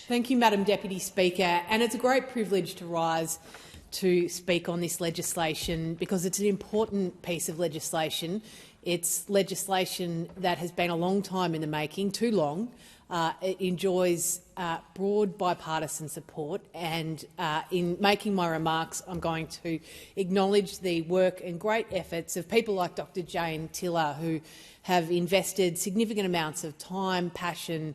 Thank you, Madam Deputy Speaker. And it's a great privilege to rise to speak on this legislation because it's an important piece of legislation. It's legislation that has been a long time in the making, too long. It enjoys broad bipartisan support, and in making my remarks, I'm going to acknowledge the work and great efforts of people like Dr Jane Tiller, who have invested significant amounts of time, passion,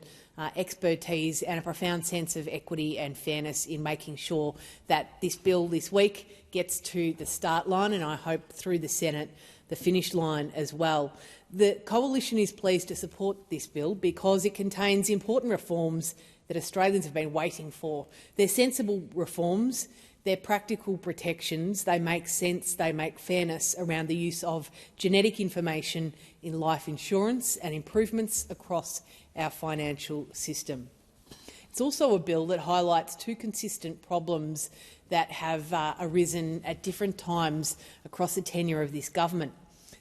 expertise and a profound sense of equity and fairness in making sure that this bill this week gets to the start line and I hope through the Senate the finish line as well. The Coalition is pleased to support this bill because it contains important reforms that Australians have been waiting for. They're sensible reforms, they're practical protections, they make sense, they make fairness around the use of genetic information in life insurance and improvements across our financial system. It's also a bill that highlights two consistent problems that have arisen at different times across the tenure of this government.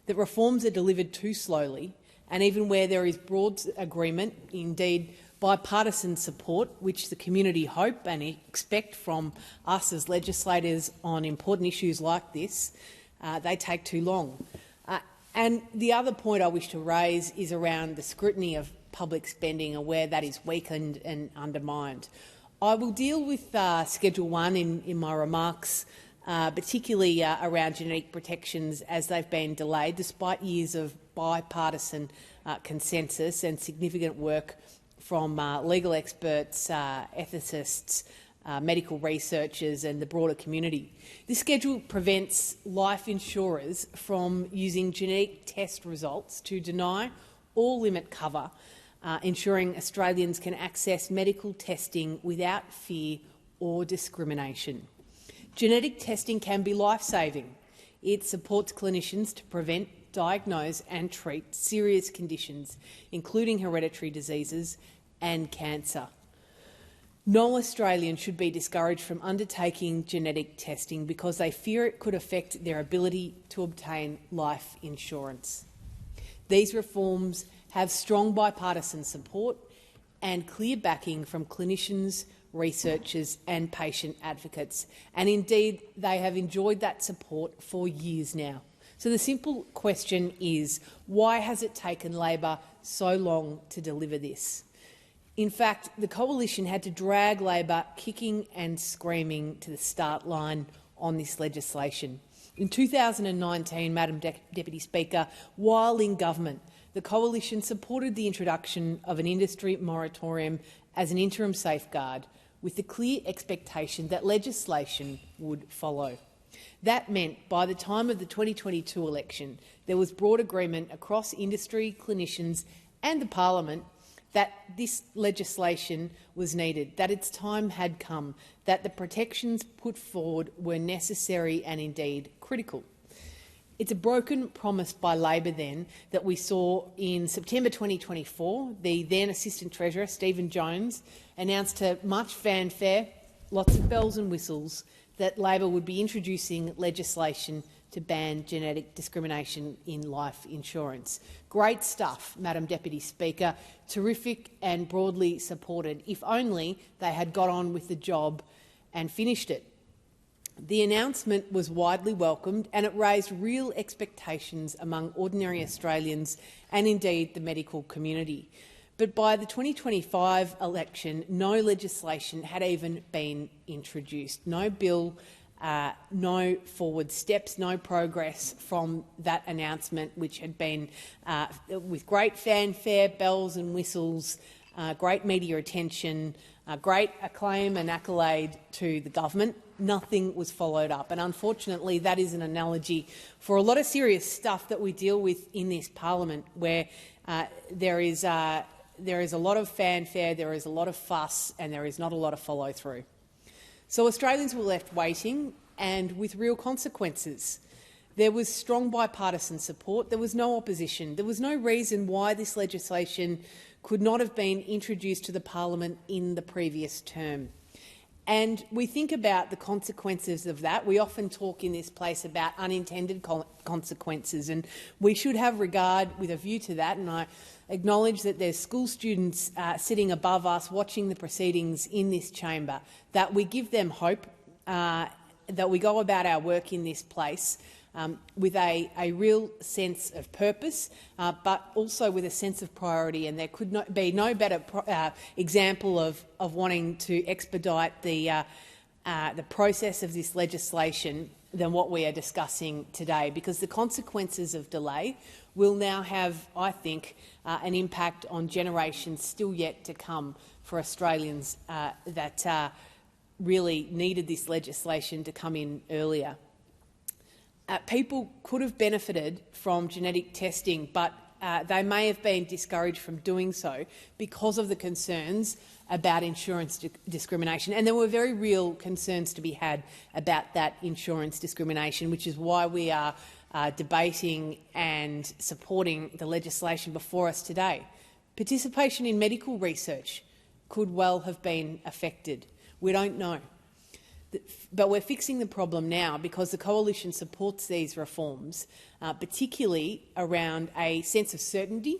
That reforms are delivered too slowly, and even where there is broad agreement, indeed bipartisan support, which the community hope and expect from us as legislators on important issues like this, they take too long. And the other point I wish to raise is around the scrutiny of public spending and where that is weakened and undermined. I will deal with Schedule 1 in my remarks, particularly around genetic protections as they've been delayed, despite years of bipartisan consensus and significant work from legal experts, ethicists, medical researchers and the broader community. This schedule prevents life insurers from using genetic test results to deny or limit cover, ensuring Australians can access medical testing without fear or discrimination. Genetic testing can be life-saving. It supports clinicians to prevent, diagnose and treat serious conditions, including hereditary diseases and cancer. No Australian should be discouraged from undertaking genetic testing because they fear it could affect their ability to obtain life insurance. These reforms have strong bipartisan support and clear backing from clinicians, researchers and patient advocates, and indeed they have enjoyed that support for years now. So the simple question is, why has it taken Labor so long to deliver this? In fact, the Coalition had to drag Labor kicking and screaming to the start line on this legislation. In 2019, Madam Deputy Speaker, while in government, the Coalition supported the introduction of an industry moratorium as an interim safeguard, with the clear expectation that legislation would follow. That meant by the time of the 2022 election, there was broad agreement across industry, clinicians and the parliament that this legislation was needed, that its time had come, that the protections put forward were necessary and indeed critical. It's a broken promise by Labor then that we saw in September 2024. The then Assistant Treasurer, Stephen Jones, announced to much fanfare, lots of bells and whistles, that Labor would be introducing legislation to ban genetic discrimination in life insurance. Great stuff, Madam Deputy Speaker. Terrific and broadly supported, if only they had got on with the job and finished it. The announcement was widely welcomed and it raised real expectations among ordinary Australians and indeed the medical community. But by the 2025 election, no legislation had even been introduced. No bill, no forward steps, no progress from that announcement, which had been, with great fanfare, bells and whistles, great media attention, great acclaim and accolade to the government. Nothing was followed up. And unfortunately, that is an analogy for a lot of serious stuff that we deal with in this parliament, where there is a lot of fanfare, there is a lot of fuss and there is not a lot of follow-through. So Australians were left waiting and with real consequences. There was strong bipartisan support. There was no opposition. There was no reason why this legislation could not have been introduced to the parliament in the previous term. And we think about the consequences of that. We often talk in this place about unintended consequences, and we should have regard with a view to that. And I acknowledge that there's school students sitting above us watching the proceedings in this chamber, that we give them hope, that we go about our work in this place with a real sense of purpose, but also with a sense of priority. And there could be no better example of wanting to expedite the process of this legislation than what we are discussing today, because the consequences of delay will now have, I think, an impact on generations still yet to come for Australians that really needed this legislation to come in earlier. People could have benefited from genetic testing, but they may have been discouraged from doing so because of the concerns about insurance discrimination. And there were very real concerns to be had about that insurance discrimination, which is why we are debating and supporting the legislation before us today. Participation in medical research could well have been affected. We don't know. But we're fixing the problem now because the Coalition supports these reforms, particularly around a sense of certainty,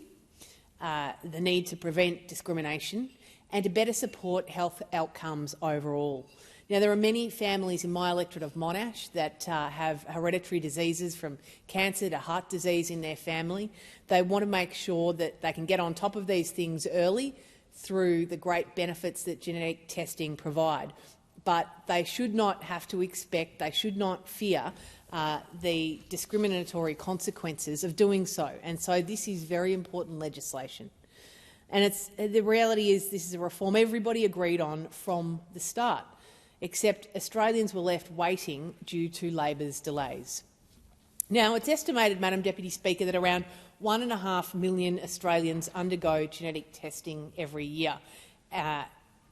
the need to prevent discrimination and to better support health outcomes overall. Now, there are many families in my electorate of Monash that have hereditary diseases, from cancer to heart disease, in their family. They want to make sure that they can get on top of these things early through the great benefits that genetic testing provide. But they should not have to expect, they should not fear the discriminatory consequences of doing so. And so this is very important legislation. And the reality is this is a reform everybody agreed on from the start, except Australians were left waiting due to Labor's delays. Now, it's estimated, Madam Deputy Speaker, that around 1.5 million Australians undergo genetic testing every year.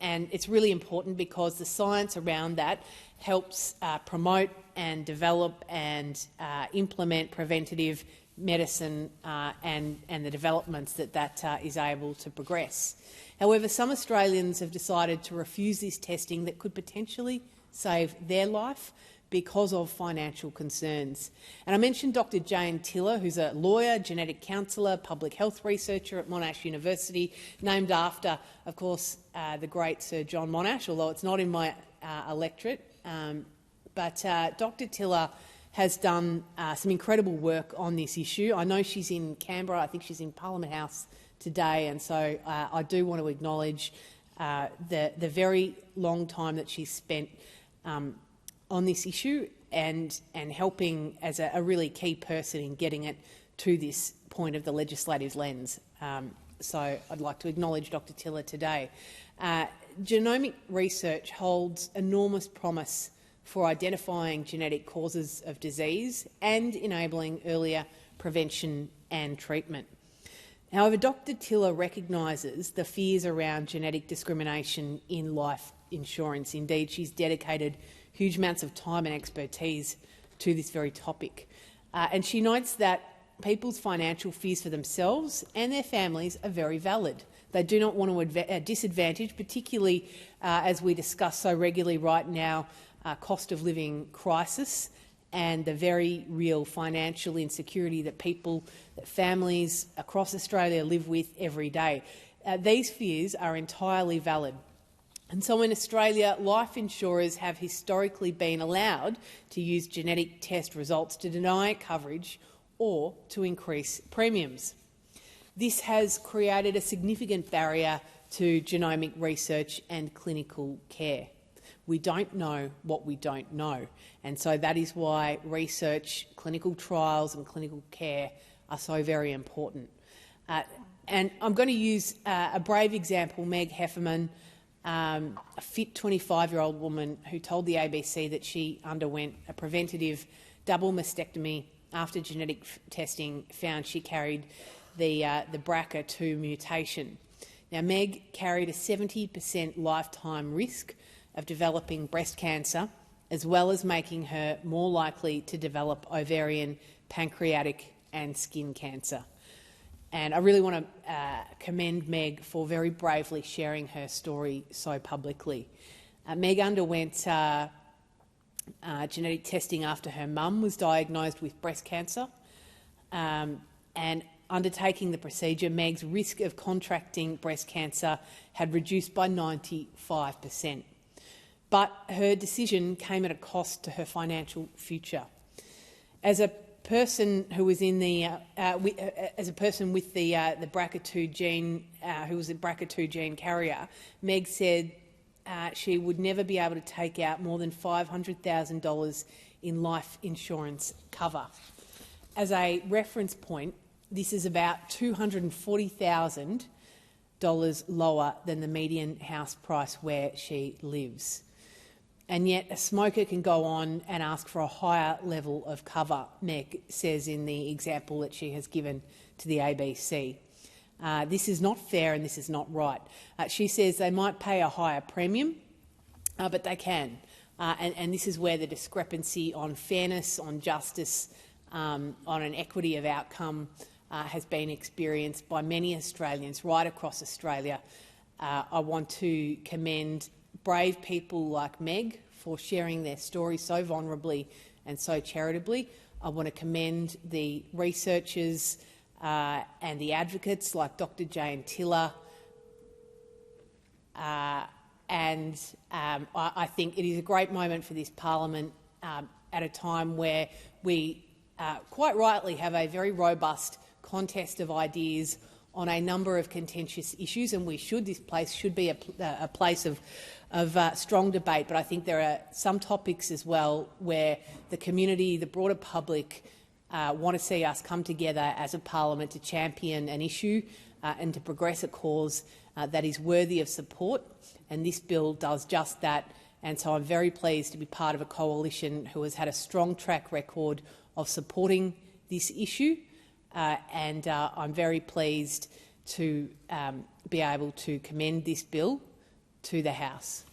And it's really important because the science around that helps promote and develop and implement preventative medicine and the developments that is able to progress. However, some Australians have decided to refuse this testing that could potentially save their life because of financial concerns. And I mentioned Dr Jane Tiller, who's a lawyer, genetic counsellor, public health researcher at Monash University, named after, of course, the great Sir John Monash, although it's not in my electorate. But Dr Tiller has done some incredible work on this issue. I know she's in Canberra. I think she's in Parliament House today, and so I do want to acknowledge the very long time that she's spent on this issue and helping as a really key person in getting it to this point of the legislative lens. So I'd like to acknowledge Dr Tiller today. Genomic research holds enormous promise for identifying genetic causes of disease and enabling earlier prevention and treatment. However, Dr Tiller recognises the fears around genetic discrimination in life insurance. Indeed, she's dedicated huge amounts of time and expertise to this very topic. And she notes that people's financial fears for themselves and their families are very valid. They do not want to disadvantage, particularly as we discuss so regularly right now, cost of living crisis and the very real financial insecurity that families across Australia live with every day. These fears are entirely valid. And so in Australia, life insurers have historically been allowed to use genetic test results to deny coverage or to increase premiums. This has created a significant barrier to genomic research and clinical care. We don't know what we don't know, and so that is why research, clinical trials and clinical care are so very important. And I'm going to use a brave example, Meg Heffernan, a fit 25-year-old woman who told the ABC that she underwent a preventative double mastectomy after genetic testing found she carried the BRCA2 mutation. Now, Meg carried a 70% lifetime risk of developing breast cancer, as well as making her more likely to develop ovarian, pancreatic and skin cancer. And I really want to commend Meg for very bravely sharing her story so publicly. Meg underwent genetic testing after her mum was diagnosed with breast cancer, and undertaking the procedure, Meg's risk of contracting breast cancer had reduced by 95%. But her decision came at a cost to her financial future. As a person who was in the as a person with the BRCA2 gene, who was a BRCA2 gene carrier, Meg said she would never be able to take out more than $500,000 in life insurance cover. As a reference point, this is about $240,000 lower than the median house price where she lives. And yet a smoker can go on and ask for a higher level of cover, Meg says in the example that she has given to the ABC. This is not fair and this is not right. She says they might pay a higher premium, but they can. And this is where the discrepancy on fairness, on justice, on an equity of outcome has been experienced by many Australians right across Australia. I want to commend brave people like Meg for sharing their story so vulnerably and so charitably. I want to commend the researchers and the advocates like Dr Jane Tiller. I think it is a great moment for this parliament at a time where we quite rightly have a very robust contest of ideas on a number of contentious issues, and this place should be a place of strong debate. But I think there are some topics as well where the community, the broader public, want to see us come together as a parliament to champion an issue and to progress a cause that is worthy of support, and this bill does just that. And so I'm very pleased to be part of a coalition who has had a strong track record of supporting this issue, and I'm very pleased to be able to commend this bill to the House.